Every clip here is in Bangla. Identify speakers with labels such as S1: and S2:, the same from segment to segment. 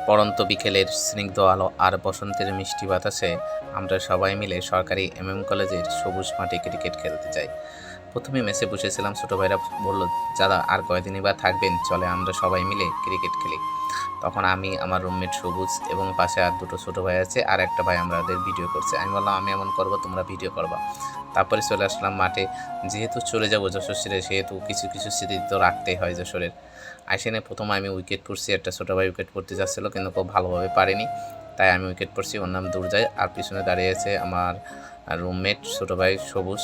S1: পড়ন্ত বিকেলের স্নিগ্ধ আলো আর বসন্তের মিষ্টি বাতাসে আমরা সবাই মিলে সরকারি কলেজের সবুজ মাঠে ক্রিকেট খেলতে যাই। প্রথমে মেসে বসেছিলাম, ছোটো ভাইরা বলল, যারা আর কয়দিনই বা থাকবেন, চলে আমরা সবাই মিলে ক্রিকেট খেলি। তখন আমি, আমার রুমমেট সবুজ এবং পাশে আর দুটো ছোটো ভাই আছে, আর একটা ভাই আমাদের ভিডিও করছে। আমি বললাম, আমি এমন করবো, তোমরা ভিডিও করবা। তারপরে চলে আসলাম মাঠে। যেহেতু চলে যাবো যশোর ছেড়ে, সেহেতু কিছু কিছু স্মৃতি তো রাখতেই হয় যশোরের। আইসেনে প্রথমে আমি উইকেট পড়ছি, একটা ছোটো ভাই উইকেট পড়তে যাচ্ছিলো কিন্তু খুব ভালোভাবে পারেনি, তাই আমি উইকেট পড়ছি। ওর নাম দুর্জয়, আর পিছনে দাঁড়িয়ে আছে আমার রুমমেট ছোটো ভাই সবুজ।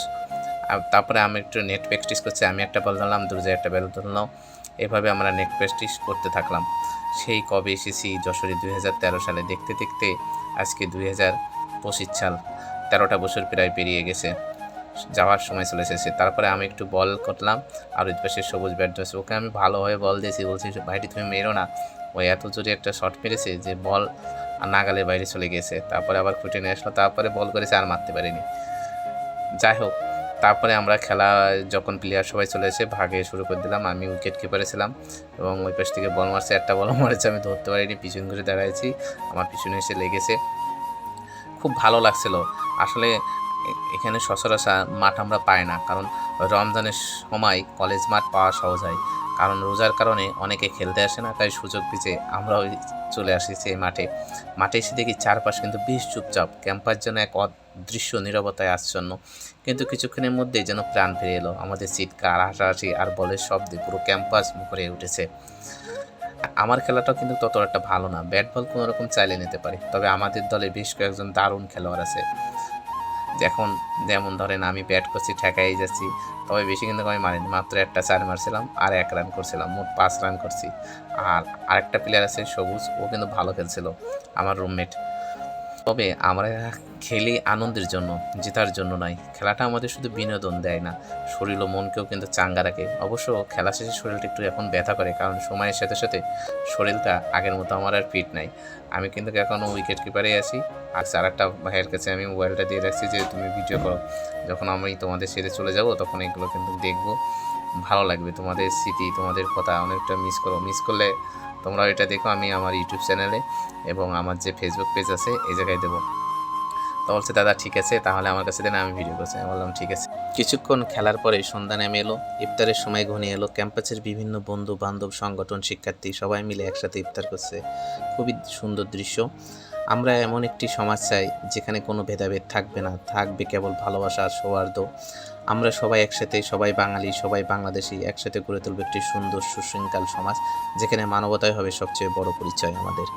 S1: আর তারপরে আমি একটু নেট প্র্যাকটিস করছি, আমি একটা বল ধরলাম, দুর্জয় একটা বল ধরলাম। এভাবে আমরা নেট প্র্যাকটিস করতে থাকলাম। সেই কবে এসেছি যশোরে 2013 সালে, দেখতে দেখতে আজকে 2025 সাল, 13টা বছর প্রায় পেরিয়ে গেছে, যাওয়ার সময় চলে এসেছে। তারপরে আমি একটু বল করলাম, আর ওই পাশে সবুজ ব্যাট ধরছে, ওকে আমি ভালোভাবে বল দিয়েছি, বলছি, ভাইটি তুমি মেরো না। ও এত জোরে একটা শট মেরেছে যে বল নাগালের বাইরে চলে গেছে। তারপরে আবার ফুটে নিয়ে আসলো, তারপরে বল করেছে, আর মারতে পারিনি। যাই হোক, তারপরে আমরা খেলা যখন প্লেয়ার সবাই চলে এসে ভাগে শুরু করে দিলাম। আমি উইকেট কিপারে ছিলাম এবং ওই পাশ থেকে বল মারছে, একটা বল মারেছে, আমি ধরতে পারিনি, পিছন ঘুরে দাঁড়াইছি, আমার পিছনে এসে লেগেছে। খুব ভালো লাগছিল আসলে। এখানে সচরাচর মাঠ আমরা পাই না, কারণ রমজানের সময় কলেজ মাঠ পাওয়া সহজ হয়, কারণ রোজার কারণে অনেকে খেলতে আসে না, তাই সুযোগ পেয়ে আমরাও চলে আসিছি এই মাঠে। এসে দেখি চারপাশ কিন্তু বেশ চুপচাপ, ক্যাম্পাস যেন এক অদৃশ্য নীরবতায় আচ্ছন্ন। কিন্তু কিছুক্ষণের মধ্যেই যেন প্রাণ ফিরে এলো, আমাদের চিৎকার, হাসাহাসি আর বলের শব্দে পুরো ক্যাম্পাস মুখরে উঠেছে। আমার খেলাটাও কিন্তু তত একটা ভালো না, ব্যাট বল কোনো রকম চাইলে নিতে পারি, তবে আমাদের দলে বেশ কয়েকজন দারুণ খেলোয়াড় আছে। এখন যেমন ধরেন, আমি ব্যাট করছি, ঠেকাই যাচ্ছি, তবে বেশি কিন্তু আমি মারিনি, মাত্র একটা 4 মারছিলাম আর 1 রান করছিলাম, মোট 5 রান করছি। আর আরেকটা প্লেয়ার আছে সবুজ, ও কিন্তু ভালো খেলছিল, আমার রুমমেট। তবে আমরা খেলি আনন্দের জন্য, জেতার জন্য নয়। খেলাটা আমাদের শুধু বিনোদন দেয় না, শরীর ও মনকেও কিন্তু চাঙ্গা রাখে। অবশ্য খেলা শেষে শরীরটা একটু এখন ব্যথা করে, কারণ সময়ের সাথে সাথে শরীরটা আগের মতো আমার আর ফিট নাই। আমি কিন্তু এখনও উইকেট কিপারেই আছি, আর আরেকটা ভাইয়ের কাছে আমি মোবাইলটা দিয়ে রাখছি যে তুমি ভিডিও করো, যখন আমি তোমাদের ছেড়ে চলে যাব তখন এগুলো কিন্তু দেখবো, ভালো লাগবে। তোমাদের স্মৃতি, তোমাদের কথা অনেকটা মিস করলে তোমরাও এটা দেখো। আমি আমার ইউটিউব চ্যানেলে এবং আমার যে ফেসবুক পেজ আছে এই জায়গায় দেবো। তো বলছে, দাদা ঠিক আছে, তাহলে আমার কাছে দেন, আমি ভিডিও করছি। আমি বললাম ঠিক আছে। কিছুক্ষণ খেলার পরে সন্ধ্যা নেমে এলো, ইফতারের সময় ঘনিয়ে এলো। ক্যাম্পাসের বিভিন্ন বন্ধু বান্ধব, সংগঠন, শিক্ষার্থী সবাই মিলে একসাথে ইফতার করছে। খুবই সুন্দর দৃশ্য। আমরা এমন একটি সমাজ চাই যেখানে কোনো ভেদাভেদ থাকবে না, থাকবে কেবল ভালোবাসা আর সৌহার্দ্য। আমরা সবাই একসাথে, সবাই বাঙালি, সবাই বাংলাদেশি, একসাথে গড়ে তুলব একটি সুন্দর সুশৃঙ্খল সমাজ, যেখানে মানবতাই হবে সবচেয়ে বড় পরিচয় আমাদের।